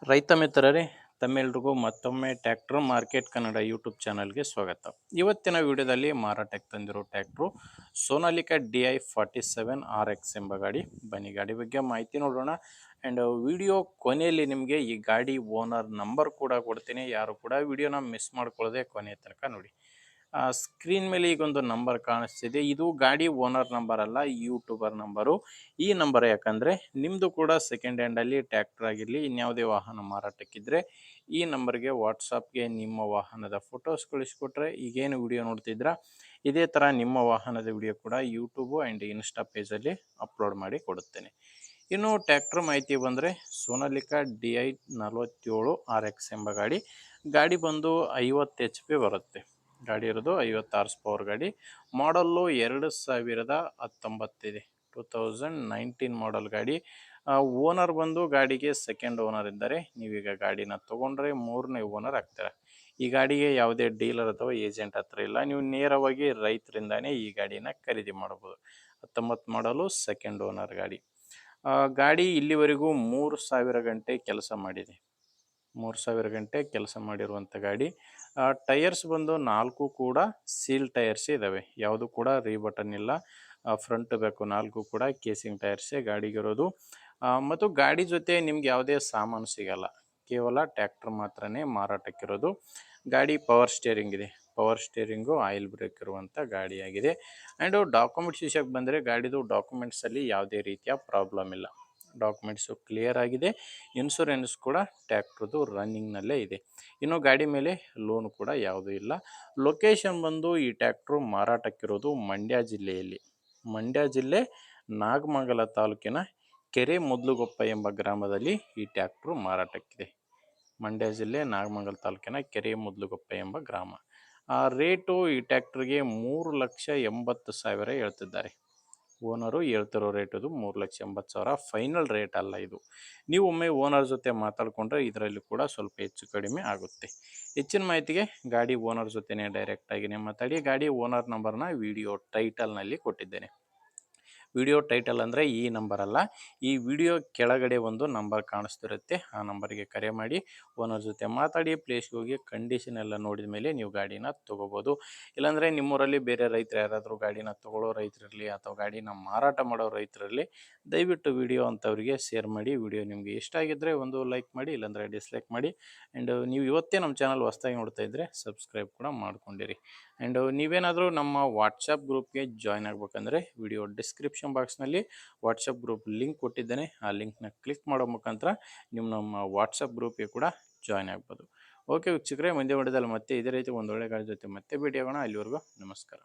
ರೈತ ಮಿತ್ರರೇ, ತಮ್ಮೆಲ್ರಿಗೂ ಮತ್ತೊಮ್ಮೆ ಟ್ರ್ಯಾಕ್ಟರ್ ಮಾರ್ಕೆಟ್ ಕನ್ನಡ ಯೂಟ್ಯೂಬ್ ಚಾನಲ್ಗೆ ಸ್ವಾಗತ. ಇವತ್ತಿನ ವಿಡಿಯೋದಲ್ಲಿ ಮಾರಾಟಕ್ಕೆ ತಂದಿರೋ ಟ್ರ್ಯಾಕ್ಟ್ರು ಸೋನಾಲಿಕಾ DI 47 RX ಎಂಬ ಗಾಡಿ. ಬನ್ನಿ ಗಾಡಿ ಬಗ್ಗೆ ಮಾಹಿತಿ ನೋಡೋಣ. ಆ್ಯಂಡ್ ವಿಡಿಯೋ ಕೊನೆಯಲ್ಲಿ ನಿಮಗೆ ಈ ಗಾಡಿ ಓನರ್ ನಂಬರ್ ಕೂಡ ಕೊಡ್ತೀನಿ. ಯಾರು ಕೂಡ ವಿಡಿಯೋನ ಮಿಸ್ ಮಾಡ್ಕೊಳ್ಳದೆ ಕೊನೆ ತನಕ ನೋಡಿ. ಸ್ಕ್ರೀನ್ ಮೇಲೆ ಈಗೊಂದು ನಂಬರ್ ಕಾಣಿಸ್ತಿದೆ. ಇದು ಗಾಡಿ ಓನರ್ ನಂಬರ್ ಅಲ್ಲ, ಯೂಟ್ಯೂಬರ್ ನಂಬರು. ಈ ನಂಬರ್ ಯಾಕಂದರೆ ನಿಮ್ಮದು ಕೂಡ ಸೆಕೆಂಡ್ ಹ್ಯಾಂಡಲ್ಲಿ ಟ್ರ್ಯಾಕ್ಟರ್ ಆಗಿರಲಿ, ಇನ್ಯಾವುದೇ ವಾಹನ ಮಾರಾಟಕ್ಕಿದ್ರೆ ಈ ನಂಬರ್ಗೆ ವಾಟ್ಸಪ್ಗೆ ನಿಮ್ಮ ವಾಹನದ ಫೋಟೋಸ್ ಕಳಿಸ್ಕೊಟ್ರೆ ಈಗೇನು ವಿಡಿಯೋ ನೋಡ್ತಿದ್ರ ಇದೇ ಥರ ನಿಮ್ಮ ವಾಹನದ ವಿಡಿಯೋ ಕೂಡ ಯೂಟ್ಯೂಬು ಆ್ಯಂಡ್ ಇನ್ಸ್ಟಾ ಪೇಜಲ್ಲಿ ಅಪ್ಲೋಡ್ ಮಾಡಿ ಕೊಡುತ್ತೇನೆ. ಇನ್ನು ಟ್ರ್ಯಾಕ್ಟರ್ ಮಾಹಿತಿ ಬಂದರೆ ಸೋನಾಲಿಕಾ DI 47RX ಎಂಬ ಗಾಡಿ ಬಂದು 50 HP ಬರುತ್ತೆ. ಗಾಡಿ ಇರೋದು 50 ಹಾರ್ಸ್ ಪವರ್ ಗಾಡಿ. ಮಾಡಲ್ಲು 2019 ಇದೆ, 2019 ಮಾಡಲ್ ಗಾಡಿ. ಓನರ್ ಬಂದು ಗಾಡಿಗೆ ಸೆಕೆಂಡ್ ಓನರ್ ಇದ್ದಾರೆ. ನೀವೀಗ ಗಾಡಿನ ತೊಗೊಂಡ್ರೆ 3ನೇ ಓನರ್ ಆಗ್ತಾರೆ. ಈ ಗಾಡಿಗೆ ಯಾವುದೇ ಡೀಲರ್ ಅಥವಾ ಏಜೆಂಟ್ ಹತ್ರ ಇಲ್ಲ, ನೀವು ನೇರವಾಗಿ ರೈತರಿಂದಾನೇ ಈ ಗಾಡಿನ ಖರೀದಿ ಮಾಡ್ಬೋದು. 19 ಮಾಡಲು ಸೆಕೆಂಡ್ ಓನರ್ ಗಾಡಿ. ಗಾಡಿ ಇಲ್ಲಿವರೆಗೂ 3000 ಗಂಟೆ ಕೆಲಸ ಮಾಡಿದೆ. 3000 ಗಂಟೆ ಕೆಲಸ ಮಾಡಿರುವಂಥ ಗಾಡಿ. ಟೈರ್ಸ್ ಬಂದು 4 ಕೂಡ ಸೀಲ್ ಟೈರ್ಸ್ ಇದ್ದಾವೆ, ಯಾವುದು ಕೂಡ ರೀಬಟನ್ ಇಲ್ಲ. ಫ್ರಂಟ್ ಬ್ಯಾಕು 4 ಕೂಡ ಕೇಸಿಂಗ್ ಟೈರ್ಸೇ ಗಾಡಿಗಿರೋದು. ಮತ್ತು ಗಾಡಿ ಜೊತೆ ನಿಮ್ಗೆ ಯಾವುದೇ ಸಾಮಾನು ಸಿಗಲ್ಲ, ಕೇವಲ ಟ್ರ್ಯಾಕ್ಟರ್ ಮಾತ್ರನೇ ಮಾರಾಟಕ್ಕಿರೋದು. ಗಾಡಿ ಪವರ್ ಸ್ಟೇರಿಂಗ್ ಇದೆ, ಪವರ್ ಸ್ಟೇರಿಂಗು ಆಯಿಲ್ ಬ್ರೇಕ್ ಇರುವಂಥ ಗಾಡಿಯಾಗಿದೆ. ಆ್ಯಂಡ್ ಡಾಕ್ಯುಮೆಂಟ್ಸ್ ವಿಷಯಕ್ಕೆ ಬಂದರೆ ಗಾಡಿದು ಡಾಕ್ಯುಮೆಂಟ್ಸಲ್ಲಿ ಯಾವುದೇ ರೀತಿಯ ಪ್ರಾಬ್ಲಮ್ ಇಲ್ಲ, ಡಾಕ್ಯುಮೆಂಟ್ಸು ಕ್ಲಿಯರ್ ಆಗಿದೆ. ಇನ್ಶೂರೆನ್ಸ್ ಕೂಡ ಟ್ರ್ಯಾಕ್ಟ್ರದ್ದು ರನ್ನಿಂಗ್ನಲ್ಲೇ ಇದೆ. ಇನ್ನು ಗಾಡಿ ಮೇಲೆ ಲೋನು ಕೂಡ ಯಾವುದೂ ಇಲ್ಲ. ಲೊಕೇಶನ್ ಬಂದು ಈ ಟ್ರ್ಯಾಕ್ಟ್ರು ಮಾರಾಟಕ್ಕಿರೋದು ಮಂಡ್ಯ ಜಿಲ್ಲೆಯಲ್ಲಿ. ಮಂಡ್ಯ ಜಿಲ್ಲೆ ನಾಗಮಂಗಲ ತಾಲೂಕಿನ ಕೆರೆ ಮುದ್ಲುಗೊಪ್ಪ ಎಂಬ ಗ್ರಾಮದಲ್ಲಿ ಈ ಟ್ರ್ಯಾಕ್ಟ್ರು ಮಾರಾಟಕ್ಕಿದೆ. ಮಂಡ್ಯ ಜಿಲ್ಲೆ ನಾಗಮಂಗಲ ತಾಲೂಕಿನ ಕೆರೆ ಮುದ್ಲುಗೊಪ್ಪ ಎಂಬ ಗ್ರಾಮ. ರೇಟು ಈ ಟ್ರ್ಯಾಕ್ಟ್ರಿಗೆ 3,80,000 ಹೇಳ್ತಿದ್ದಾರೆ. ಓನರು ಹೇಳ್ತಿರೋ ರೇಟ್ ಇದು 3,80,000. ಫೈನಲ್ ರೇಟ್ ಅಲ್ಲ ಇದು. ನೀವು ಒಮ್ಮೆ ಓನರ್ ಜೊತೆ ಮಾತಾಡಿಕೊಂಡ್ರೆ ಇದರಲ್ಲಿ ಕೂಡ ಸ್ವಲ್ಪ ಹೆಚ್ಚು ಕಡಿಮೆ ಆಗುತ್ತೆ. ಹೆಚ್ಚಿನ ಮಾಹಿತಿಗೆ ಗಾಡಿ ಓನರ್ ಜೊತೆನೇ ಡೈರೆಕ್ಟಾಗಿಯೇ ಮಾತಾಡಿ. ಗಾಡಿ ಓನರ್ ನಂಬರ್ನ ವಿಡಿಯೋ ಟೈಟಲ್ನಲ್ಲಿ ಕೊಟ್ಟಿದ್ದೇನೆ. ವಿಡಿಯೋ ಟೈಟಲ್ ಅಂದರೆ ಈ ನಂಬರ್ ಅಲ್ಲ, ಈ ವಿಡಿಯೋ ಕೆಳಗಡೆ ಒಂದು ನಂಬರ್ ಕಾಣಿಸ್ತಿರುತ್ತೆ. ಆ ನಂಬರಿಗೆ ಕರೆ ಮಾಡಿ ಓನರ್ ಜೊತೆ ಮಾತಾಡಿ ಪ್ಲೇಸ್ಗೆ ಹೋಗಿ ಕಂಡೀಷನ್ ಎಲ್ಲ ನೋಡಿದ ಮೇಲೆ ನೀವು ಗಾಡಿನ ತೊಗೋಬೋದು. ಇಲ್ಲಾಂದರೆ ನಿಮ್ಮೂರಲ್ಲಿ ಬೇರೆ ರೈತರು ಯಾರಾದರೂ ಗಾಡಿನ ತೊಗೊಳ್ಳೋ ರೈತರಿರಲಿ ಅಥವಾ ಗಾಡಿನ ಮಾರಾಟ ಮಾಡೋ ರೈತರಲ್ಲಿ ದಯವಿಟ್ಟು ವಿಡಿಯೋ ಅಂಥವ್ರಿಗೆ ಶೇರ್ ಮಾಡಿ. ವಿಡಿಯೋ ನಿಮಗೆ ಇಷ್ಟ ಆಗಿದ್ದರೆ ಒಂದು ಲೈಕ್ ಮಾಡಿ, ಇಲ್ಲಾಂದರೆ ಡಿಸ್ಲೈಕ್ ಮಾಡಿ. ಆ್ಯಂಡ್ ನೀವು ಇವತ್ತೇ ನಮ್ಮ ಚಾನಲ್ ಹೊಸದಾಗಿ ನೋಡ್ತಾ ಇದ್ದರೆ ಸಬ್ಸ್ಕ್ರೈಬ್ ಕೂಡ ಮಾಡ್ಕೊಂಡಿರಿ. ಆ್ಯಂಡ್ ನೀವೇನಾದರೂ ನಮ್ಮ ವಾಟ್ಸಪ್ ಗ್ರೂಪ್ಗೆ ಜಾಯ್ನ್ ಆಗಬೇಕಂದ್ರೆ ವಿಡಿಯೋ ಡಿಸ್ಕ್ರಿಪ್ಷನ್ ಬಾಕ್ಸ್ನಲ್ಲಿ ವಾಟ್ಸಪ್ ಗ್ರೂಪ್ ಲಿಂಕ್ ಕೊಟ್ಟಿದ್ದೇನೆ. ಆ ಲಿಂಕ್ನ ಕ್ಲಿಕ್ ಮಾಡೋ ಮುಖಾಂತರ ನೀವು ನಮ್ಮ ವಾಟ್ಸಪ್ ಗ್ರೂಪ್ಗೆ ಕೂಡ ಜಾಯ್ನ್ ಆಗ್ಬೋದು. ಓಕೆ ವೀಕ್ಷಕರೇ, ಮುಂದೆ ವಿಡಿಯೋದಲ್ಲಿ ಮತ್ತೆ ಇದೇ ರೀತಿ ಒಂದು ಒಳ್ಳೆ ಗಾಡಿ ಜೊತೆ ಮತ್ತೆ ಭೇಟಿಯಾಗೋಣ. ಅಲ್ಲಿವರೆಗೂ ನಮಸ್ಕಾರ.